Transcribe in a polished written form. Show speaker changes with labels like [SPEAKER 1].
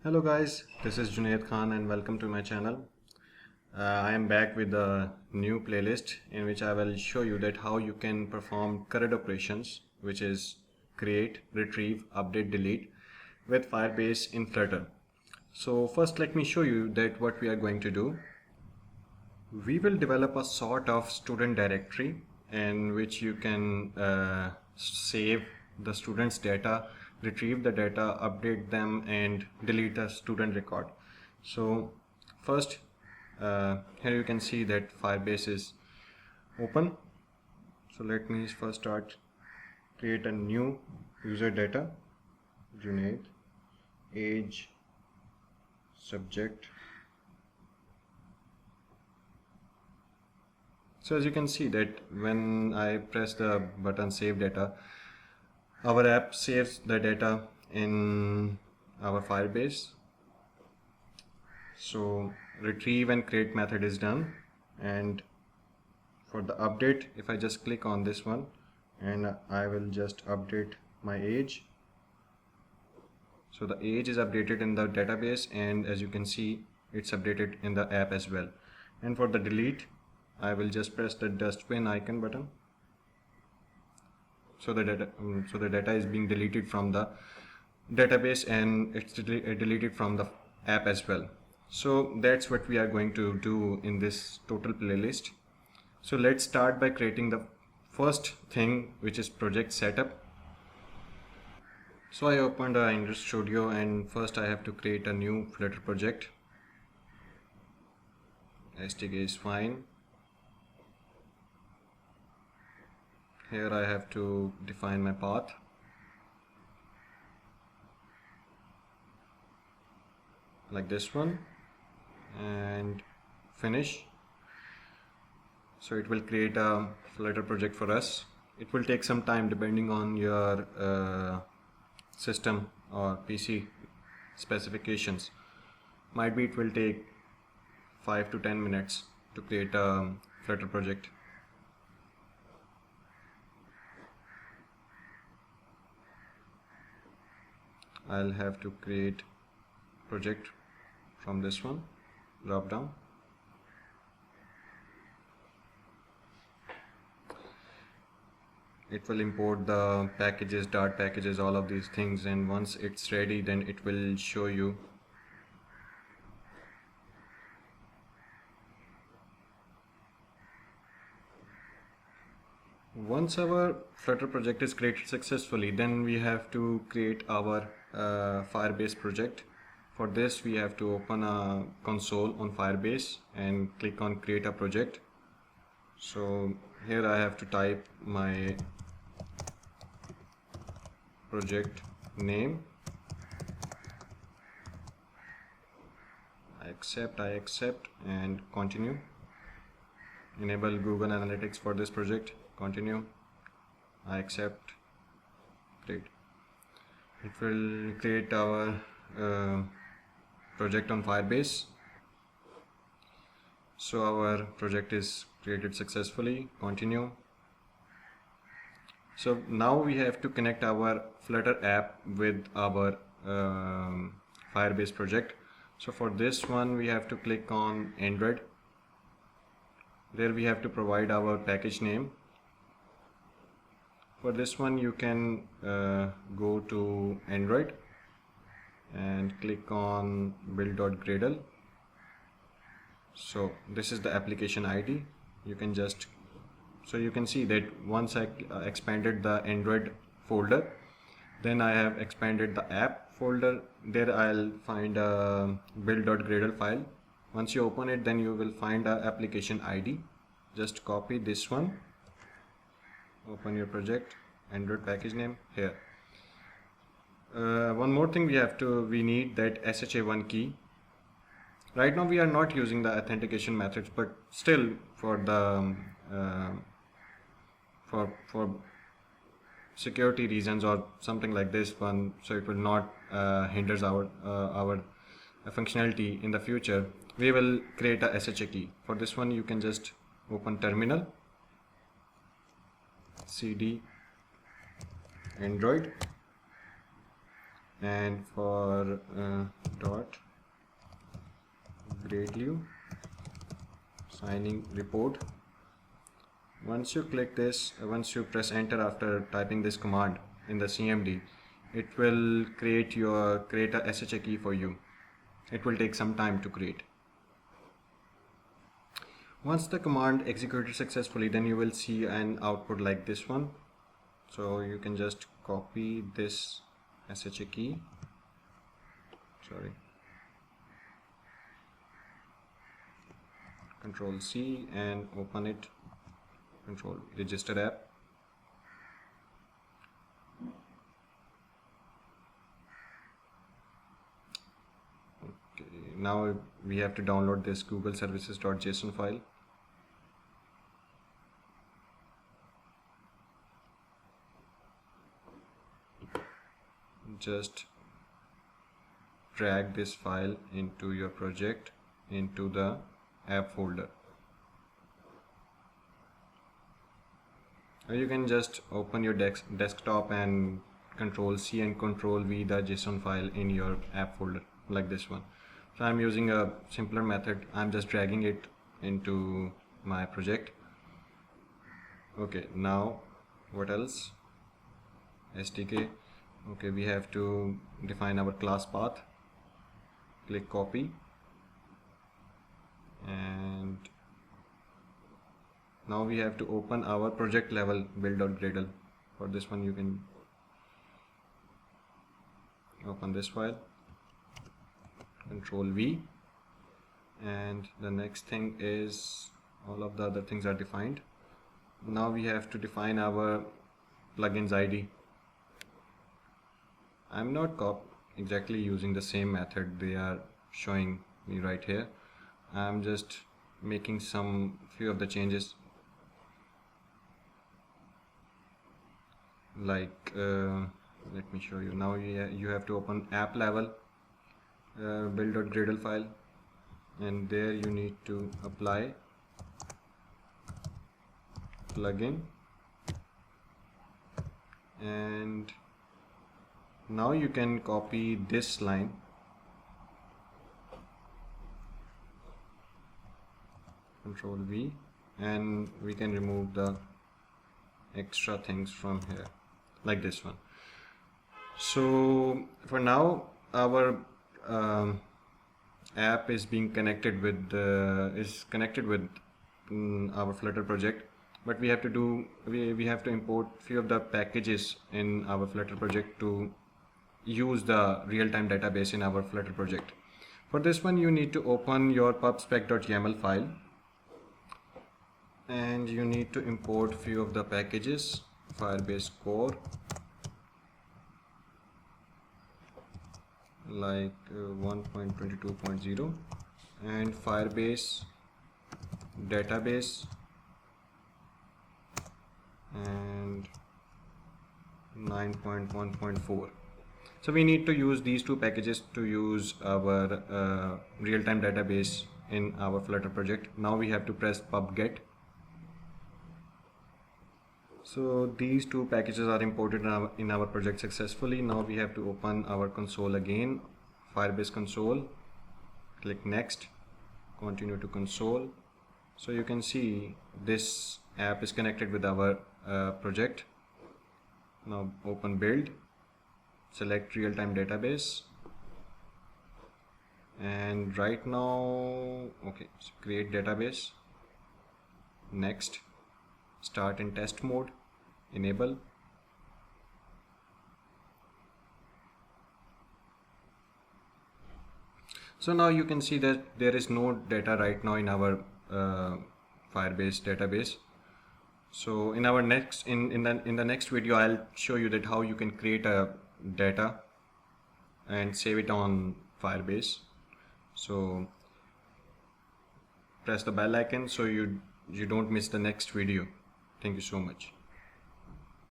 [SPEAKER 1] Hello guys, this is Junaid Khan and welcome to my channel. I am back with a new playlist in which I will show you that how you can perform CRUD operations, which is create, retrieve, update, delete with Firebase in Flutter. So first let me show you that what we are going to do. We will develop a sort of student directory in which you can save the students data, retrieve the data, update them and delete the student record. So first here you can see that Firebase is open. So let me first create a new user data, Junaid, age, subject. So as you can see that when I press the button save data, our app saves the data in our Firebase. So retrieve and create method is done, and for the update, if I just click on this one and I will just update my age. So the age is updated in the database, and as you can see it's updated in the app as well. And for the delete, I will just press the dustbin icon button. So the data is being deleted from the database and it's deleted from the app as well. So that's what we are going to do in this total playlist. So let's start by creating the first thing, which is project setup. So I opened Android Studio and first I have to create a new Flutter project. STK is fine. Here I have to define my path. Like this one, and finish. So it will create a Flutter project for us. It will take some time depending on your system or PC specifications. Might be it will take 5 to 10 minutes to create a Flutter project. I'll have to create project from this one, drop down. It will import the packages, Dart packages, all of these things, and once it's ready then it will show you. Once our Flutter project is created successfully, then we have to create our Firebase project. For this we have to open a console on Firebase and click on create a project. So here I have to type my project name. I accept and continue. Enable Google Analytics for this project. Continue. I accept. Great. It will create our project on Firebase. So our project is created successfully. Continue. So now we have to connect our Flutter app with our Firebase project. So for this one we have to click on Android. There we have to provide our package name. For this one you can go to Android and click on build.gradle. So this is the application ID. You can just, so you can see that once I expanded the Android folder, then I have expanded the app folder. There I'll find a build.gradle file. Once you open it, then you will find a application ID. Just copy this one, open your project, Android package name here. One more thing we need that SHA1 key. Right now we are not using the authentication methods, but still for the for security reasons or something like this one, so it will not hinders our functionality in the future, we will create a SHA key. For this one you can just open terminal, cd Android, and for dot grade signing report. Once you click this, once you press enter after typing this command in the CMD, it will create a SHA key for you. It will take some time to create. Once the command executed successfully, then you will see an output like this one. So you can just copy this SHA key, Control C and open it, Control register app. Okay, now we have to download this Google services.json file. Just drag this file into your project, into the app folder. Or you can just open your desktop and Control C and Control V the JSON file in your app folder like this one. So I'm using a simpler method. I'm just dragging it into my project. Okay, now what else? SDK. Okay, we have to define our class path. Click copy, and now we have to open our project level build.gradle. For this one, you can open this file, Control V, and the next thing is all of the other things are defined. Now we have to define our plugins ID. I'm not exactly using the same method they are showing me right here. I'm just making few of the changes, like let me show you. Now you have to open app level build.gradle file, and there you need to apply plugin, and now you can copy this line, Control V, and we can remove the extra things from here like this one. So for now our app is being connected with our Flutter project, but we have to import few of the packages in our Flutter project to use the real-time database in our Flutter project. For this one, you need to open your pubspec.yaml file, and you need to import few of the packages: Firebase core, like 1.22.0, and Firebase database, and 9.1.4. So we need to use these two packages to use our real-time database in our Flutter project. Now we have to press pub-get. So these two packages are imported in our project successfully. Now we have to open our console again, Firebase console, click next, continue to console. So you can see this app is connected with our project. Now open build, select real-time database, and right now, okay, so create database, next, start in test mode, enable. So now you can see that there is no data right now in our Firebase database. So in our next in the next video, I'll show you that how you can create a data and save it on Firebase. So press the bell icon so you don't miss the next video. Thank you so much.